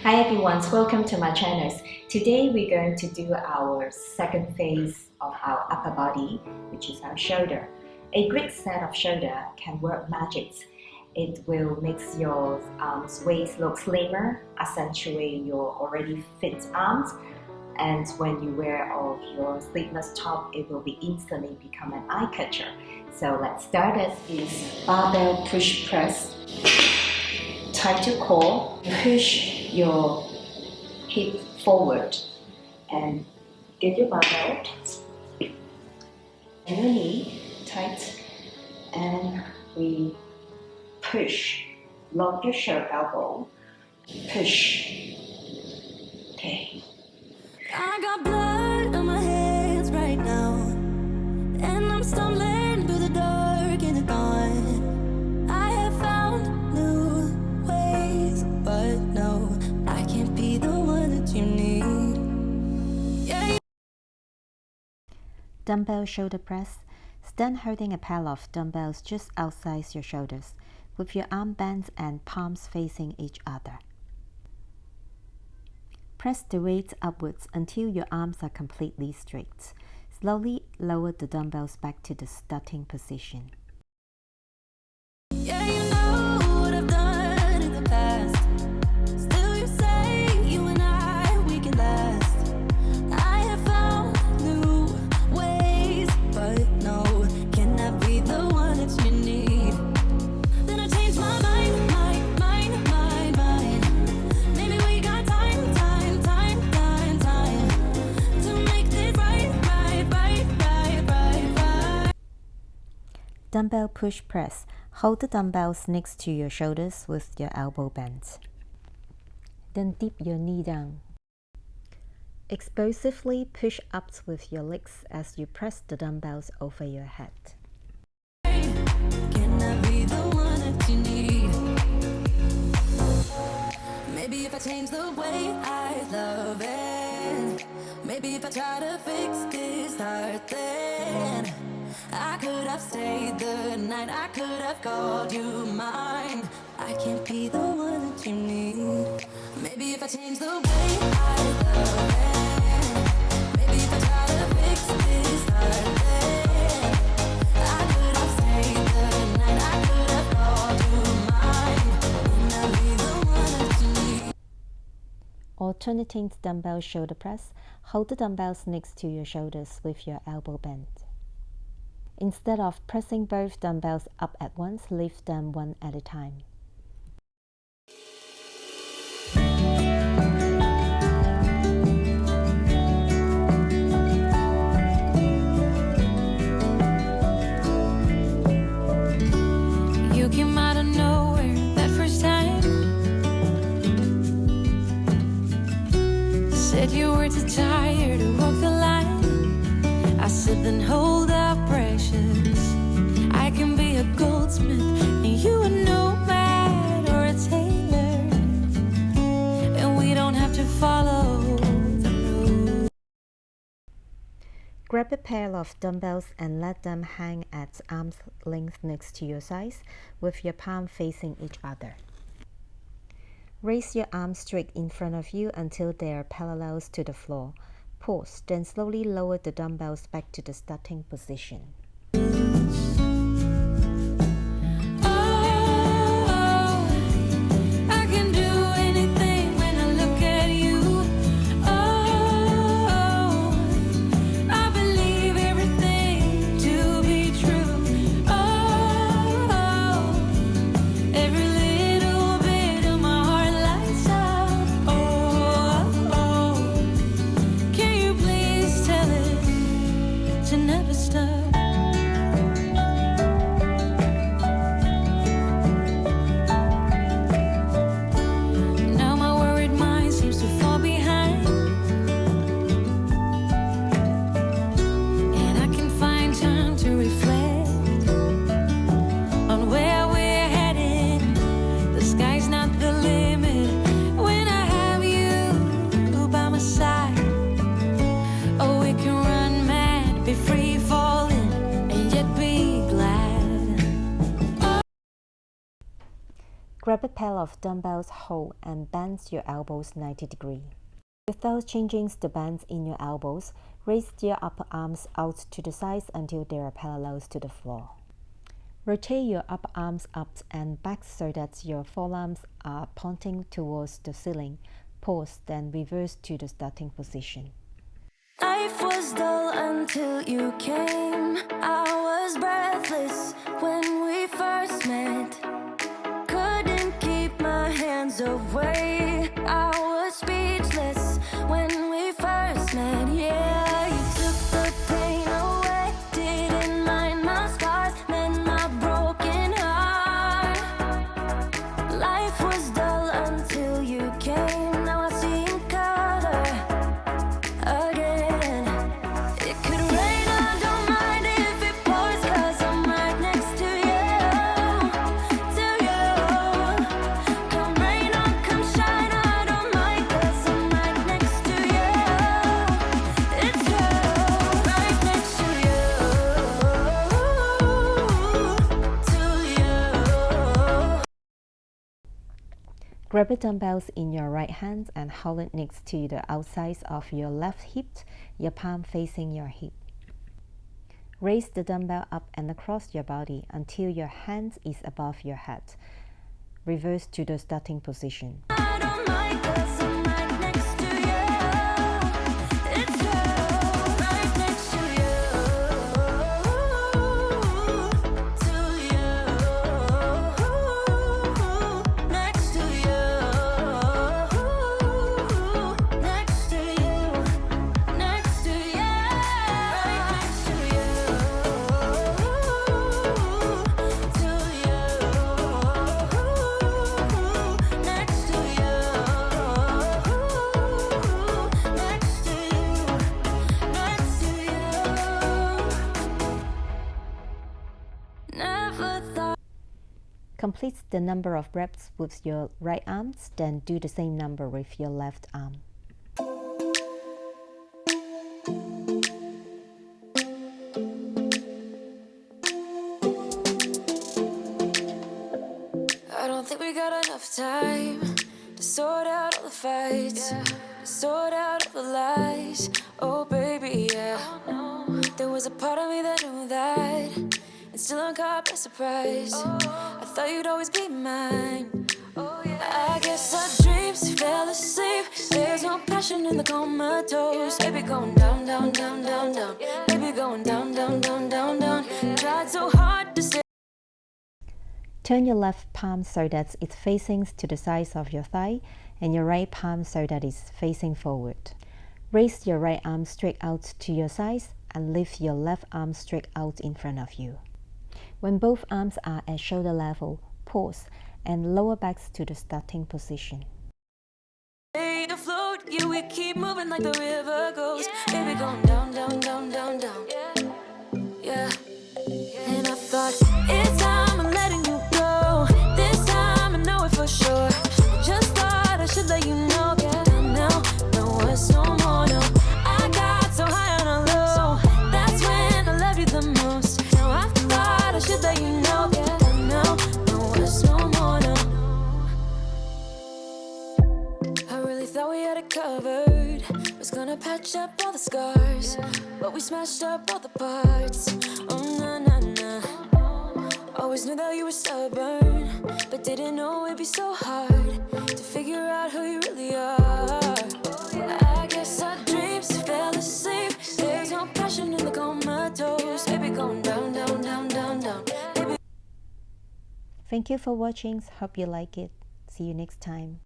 Hi everyone, welcome to my channel. Today we're going to do our second phase of our upper body, which is our shoulder. A great set of shoulder can work magic. It will make your waist look slimmer, accentuate your already fit arms, and when you wear off your sleeveless top, it will be instantly become an eye catcher. So let's start. This is barbell push press. Tight to core, push your hip forward and get your barbell and your knee tight, and we push, lock your shirt elbow, push. Okay. I got blood on my hands right now, and I'm stumbling through the dark in the dawn. I have found new ways, but no, I can't be the one that you need. Yeah. Dumbbell shoulder press. Stand holding a pile of dumbbells just outside your shoulders, with your arm bent and palms facing each other. Press the weight upwards until your arms are completely straight. Slowly lower the dumbbells back to the starting position. Yeah, you know what I've done in the past. Still you say you and I, we can last. I have found new ways, but no, can I be the one that you need? Then I changed my mind. Maybe we got time to make this right. Dumbbell push press. Hold the dumbbells next to your shoulders with your elbow bent. Then dip your knee down. Explosively push up with your legs as you press the dumbbells over your head. Can I be the one that you need? Maybe if I change the way I love it, maybe if I try to fix this heart, then I could have stayed the night, I could have called you mine. I can't be the one that you need. Maybe if I change the way I love it, maybe if I try to fix this heart, then I could have stayed the night, I could have called you mine. Can I be the one that you need? Alternating dumbbell shoulder press. Hold the dumbbells next to your shoulders with your elbow bent. Instead of pressing both dumbbells up at once, lift them one at a time. You came out of nowhere that first time. Said you were too tired to walk the line. I said then hold up, precious. I can be a goldsmith and you a nomad or a tailor, and we don't have to follow the rules. Grab a pair of dumbbells and let them hang at arm's length next to your sides with your palm facing each other. Raise your arms straight in front of you until they are parallel to the floor. Pause, then slowly lower the dumbbells back to the starting position. I can do anything when I look at you. Oh, I believe everything to be true. Oh, every little bit of my heart lights up. Oh, can you please tell it to never stop? Grab a pair of dumbbells whole and bend your elbows 90 degrees. Without changing the bends in your elbows, raise your upper arms out to the sides until they are parallel to the floor. Rotate your upper arms up and back so that your forearms are pointing towards the ceiling. Pause, then reverse to the starting position. Life was dull until you came. I was breathless when we first met. Couldn't keep my hands away. I was speechless when we first met. Yeah, you took the pain away. Didn't mind my scars, then my broken heart. Life was dull until you came. Now I see in color again. It could rain, I don't mind if it pours, 'cause I'm right next to you, to you. Come rain or come shine, I don't mind, 'cause I'm right next to you. It's you, right next to you. Grab the dumbbells in your right hand and hold it next to the outside of your left hip, your palm facing your hip. Raise the dumbbell up and across your body until your hand is above your head. Reverse to the starting position. I don't mind, 'cause I'm right next to you. It's you, right next to you, next to you, next to you, next to you, right next to you, next to you, next to you, next to you. Never thought. Complete the number of reps with your right arm, then do the same number with your left arm. I don't think we got enough time to sort out all the fights, to sort out all the lies. Oh baby, yeah. There was a part of me that knew that, and still I'm caught by surprise. I thought you'd always be mine. I guess our dreams fell asleep. There's no passion in the comatose. Baby going down, down, down, down, down. Baby going down, down, down, down, down. Tried so hard to stay. Turn your left palm so that it's facing to the sides of your thigh and your right palm so that it's facing forward. Raise your right arm straight out to your sides and lift your left arm straight out in front of you. When both arms are at shoulder level, pause and lower back to the starting position. Stay afloat, yeah, we keep moving like the river goes. Baby going down, down, down, down, down. Yeah. And I thought, it's time I'm letting you go. This time I know it for sure. I just thought I should let you know. Now, no words no more, no. I got so high on a low. That's when I loved you the most. Now I thought I should let you know. Now, no words no more, no. I really thought we had it covered. Was gonna patch up all the scars, but we smashed up all the parts. Oh na na na. Always knew that you were stubborn, but didn't know it'd be so hard to figure out who you really are. I guess our dreams fell asleep. There's no passion in the comatose. Baby going down, down, down, down, down. Baby. Thank you for watching. Hope you like it. See you next time.